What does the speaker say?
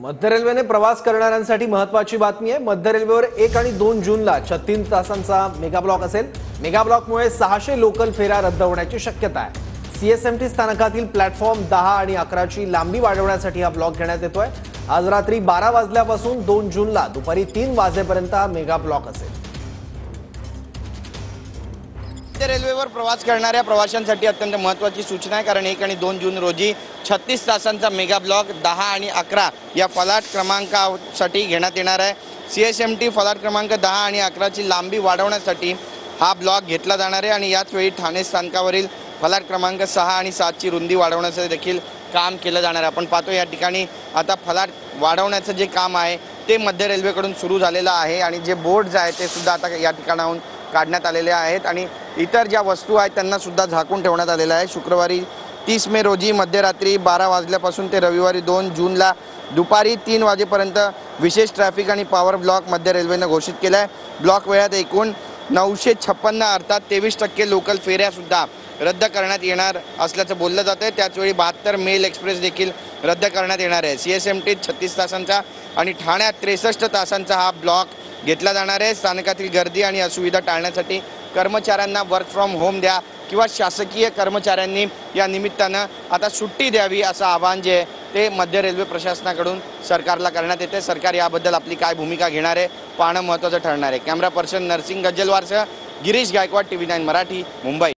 मध्य रेल्वेने प्रवास करणाऱ्यांसाठी महत्त्वाची बातमी आहे। मध्य रेल्वेवर 1 आणि 2 जूनला 36 तासांचा मेगा ब्लॉक असेल। मेगा ब्लॉकमुळे 600 लोकल फेऱ्या रद्द होण्याची शक्यता आहे। सीएसएमटी स्थानकातील प्लॅटफॉर्म 10 आणि 11 ची लांबी वाढवण्यासाठी हा ब्लॉक घेण्यात येतोय। आज रात्री 12 वाजल्यापासून 2 जूनला दुपारी 3 वाजेपर्यंत हा मेगा ब्लॉक असेल। रेल्वेवर प्रवास करणाऱ्या प्रवाशांसाठी अत्यंत महत्त्वाची सूचना आहे, कारण 1 आणि 2 जून रोजी 36 तासांचा मेगा ब्लॉक 10 आणि 11 या फलाट क्रमांकासाठी घेण्यात येणार आहे। सीएसएमटी फलाट क्रमांक 10 आणि 11 ची लांबी वाढवण्यासाठी हा ब्लॉक घेतला जाणार आहे आणि याच वेळी ठाणे स्थानकावरील फलाट क्रमांक 6 आणि 7 ची रुंदी वाढवण्यासाठी देखील काम केलं जाणार आहे। आपण पाहतो या ठिकाणी आता फलाट वाढवण्याचं जे काम आहे ते मध्य रेल्वेकडून सुरू झालेलं आहे आणि जे बोर्ड्स आहेत ते सुद्धा आता या ठिकाणाहून काढण्यात आलेले आहेत आणि इतर ज्या वस्तू आहेत त्यांना सुद्धा झाकून ठेवण्यात आलेलं आहे। शुक्रवारी 30 मे रोजी मध्यरात्री 12 वाजल्यापासून ते रविवारी 2 जूनला दुपारी 3 वाजेपर्यंत विशेष ट्रॅफिक आणि पॉवर ब्लॉक मध्य रेल्वेने घोषित केला आहे। ब्लॉक वेळात एकूण 956 अर्थात 23% लोकल फेऱ्या सुद्धा रद्द करण्यात येणार असल्याचं बोललं जातं आहे। त्याचवेळी 72 मेल एक्सप्रेस देखील रद्द करण्यात येणार आहे। सीएसएमटी 36 तासांचा आणि ठाण्यात 63 तासांचा हा ब्लॉक घेतला जाणार आहे। स्थानकातील गर्दी आणि असुविधा टाळण्यासाठी कर्मचाऱ्यांना वर्क फ्रॉम होम द्या किंवा शासकीय कर्मचाऱ्यांनी या निमित्तानं आता सुट्टी द्यावी असं आवाहन जे आहे ते मध्य रेल्वे प्रशासनाकडून सरकारला करण्यात येते। सरकार याबद्दल आपली काय भूमिका घेणार आहे पाहणं महत्त्वाचं ठरणार आहे। कॅमेरा पर्सन नरसिंग गज्जलवारसह गिरीश गायकवाड, TV9 मराठी, मुंबई।